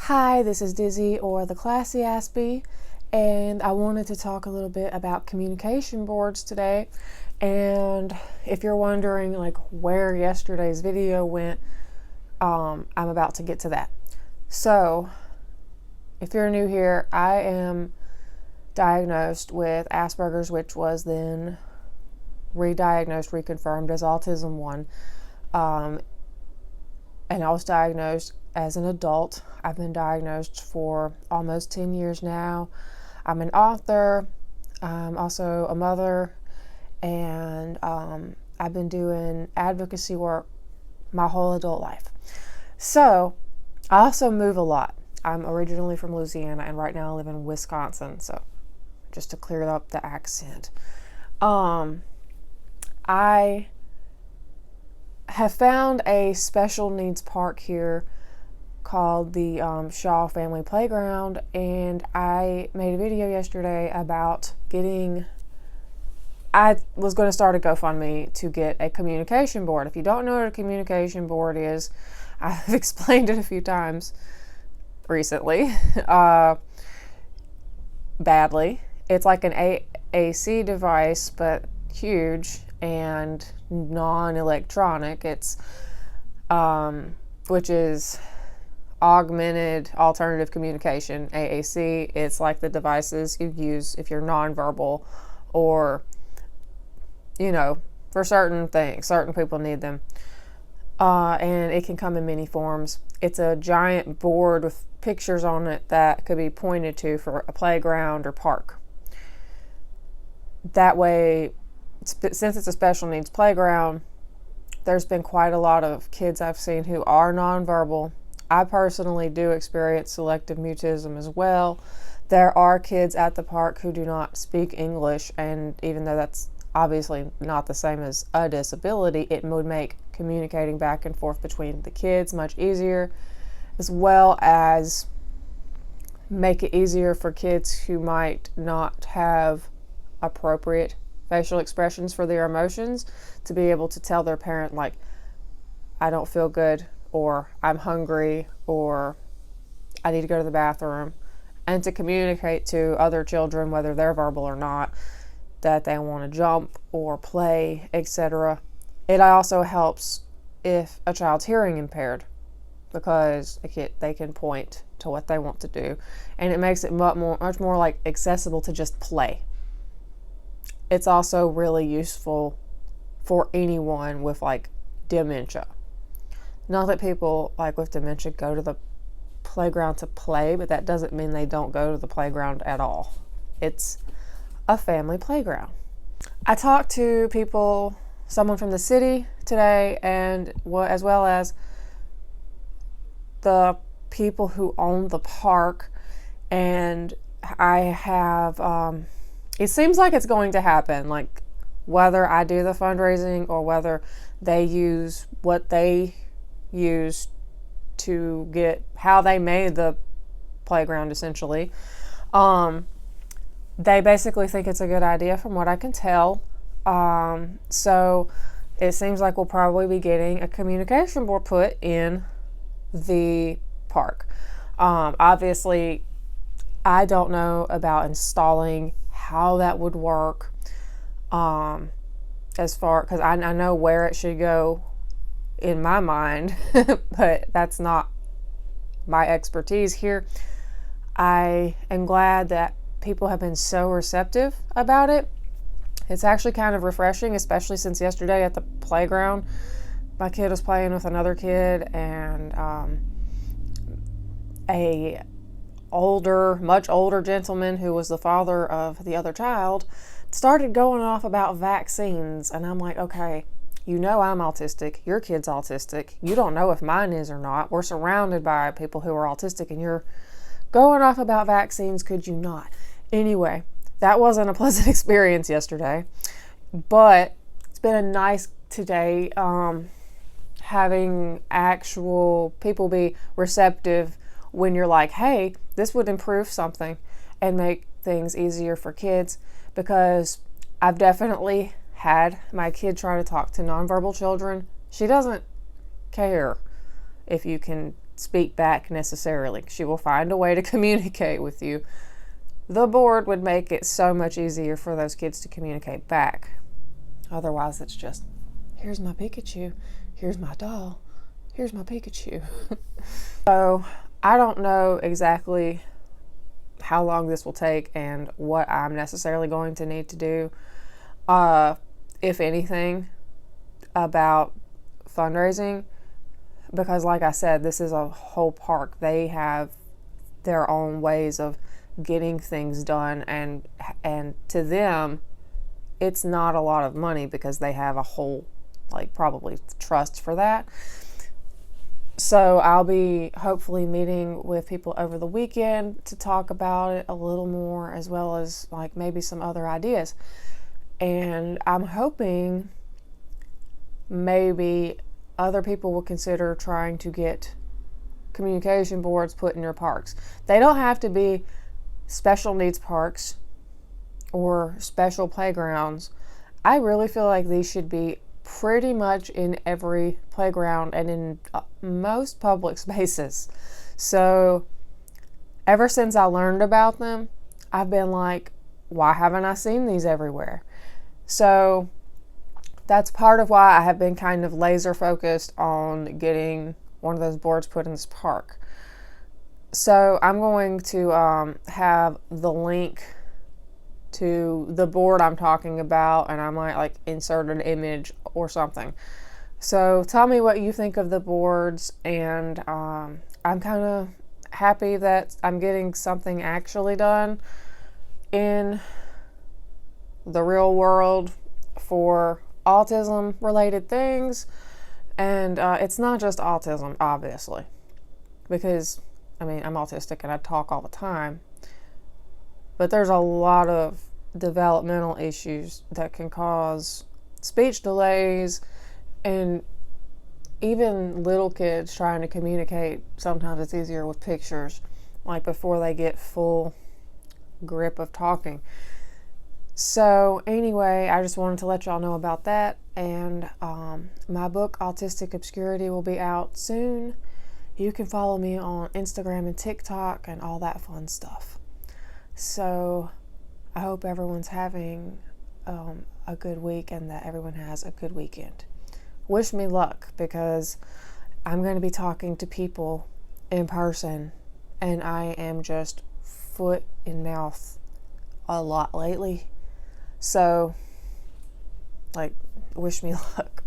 Hi, this is Dizzy, or the Classy Aspie, and I wanted to talk a little bit about communication boards today. And if you're wondering where yesterday's video went, I'm about to get to that. So if you're new here, I am diagnosed with Asperger's, which was then reconfirmed as Autism 1. And I was diagnosed as an adult. I've been diagnosed for almost 10 years now. I'm an author. I'm also a mother. And I've been doing advocacy work my whole adult life. So I also move a lot. I'm originally from Louisiana, and right now I live in Wisconsin. So just to clear up the accent. I have found a special needs park here called the Shaw Family Playground, and I made a video yesterday about I was going to start a GoFundMe to get a communication board. If you don't know what a communication board is, I've explained it a few times recently, badly. It's like an AAC device, but huge and non-electronic. It's which is augmented alternative communication, AAC. It's like the devices you use if you're nonverbal, or for certain things. Certain people need them, and it can come in many forms. It's a giant board with pictures on it that could be pointed to for a playground or park. That way, since it's a special needs playground, there's been quite a lot of kids I've seen who are nonverbal. I personally do experience selective mutism as well. There are kids at the park who do not speak English, and even though that's obviously not the same as a disability, it would make communicating back and forth between the kids much easier, as well as make it easier for kids who might not have appropriate facial expressions for their emotions to be able to tell their parent, I don't feel good, or I'm hungry, or I need to go to the bathroom, and to communicate to other children, whether they're verbal or not, that they want to jump or play, etc. It also helps if a child's hearing impaired, because they can point to what they want to do, and it makes it much more accessible to just play. It's also really useful for anyone with dementia. Not that people with dementia go to the playground to play, but that doesn't mean they don't go to the playground at all. It's a family playground. I talked to someone from the city today, and as well as the people who own the park, and I have it seems like it's going to happen, whether I do the fundraising or whether they use what they use to get how they made the playground, essentially. They basically think it's a good idea from what I can tell. So it seems like we'll probably be getting a communication board put in the park. Obviously, I don't know about installing, how that would work, because I know where it should go in my mind, but that's not my expertise here. I am glad that people have been so receptive about it. It's actually kind of refreshing, especially since yesterday at the playground, my kid was playing with another kid, and a much older gentleman who was the father of the other child started going off about vaccines, and I'm like, okay, I'm autistic, your kid's autistic, you don't know if mine is or not, we're surrounded by people who are autistic, and you're going off about vaccines, could you not? Anyway, that wasn't a pleasant experience yesterday, but it's been a nice today, having actual people be receptive when you're like, hey, this would improve something and make things easier for kids, because I've definitely had my kid try to talk to nonverbal children. She doesn't care if you can speak back necessarily. She will find a way to communicate with you. The board would make it so much easier for those kids to communicate back. Otherwise, it's just, here's my Pikachu, here's my doll, here's my Pikachu. So I don't know exactly how long this will take and what I'm necessarily going to need to do, if anything, about fundraising, because like I said, this is a whole park. They have their own ways of getting things done, and to them it's not a lot of money because they have a whole, like, probably trust for that. So I'll be hopefully meeting with people over the weekend to talk about it a little more, as well as like maybe some other ideas. And I'm hoping maybe other people will consider trying to get communication boards put in your parks. They don't have to be special needs parks or special playgrounds. I really feel like these should be pretty much in every playground and in most public spaces. So ever since I learned about them, I've been like, why haven't I seen these everywhere? So that's part of why I have been kind of laser focused on getting one of those boards put in this park. So I'm going to have the link to the board I'm talking about, and I might like insert an image or something. So tell me what you think of the boards, and I'm kind of happy that I'm getting something actually done in the real world for autism related things. And it's not just autism, obviously, because I mean, I'm autistic and I talk all the time, but there's a lot of developmental issues that can cause speech delays, and even little kids trying to communicate, sometimes it's easier with pictures, like before they get full grip of talking. So anyway, I just wanted to let y'all know about that, and my book, Autistic Obscurity, will be out soon. You can follow me on Instagram and TikTok and all that fun stuff. So I hope everyone's having a good week and that everyone has a good weekend. Wish me luck, because I'm going to be talking to people in person, and I am just foot in mouth a lot lately. So, like, wish me luck.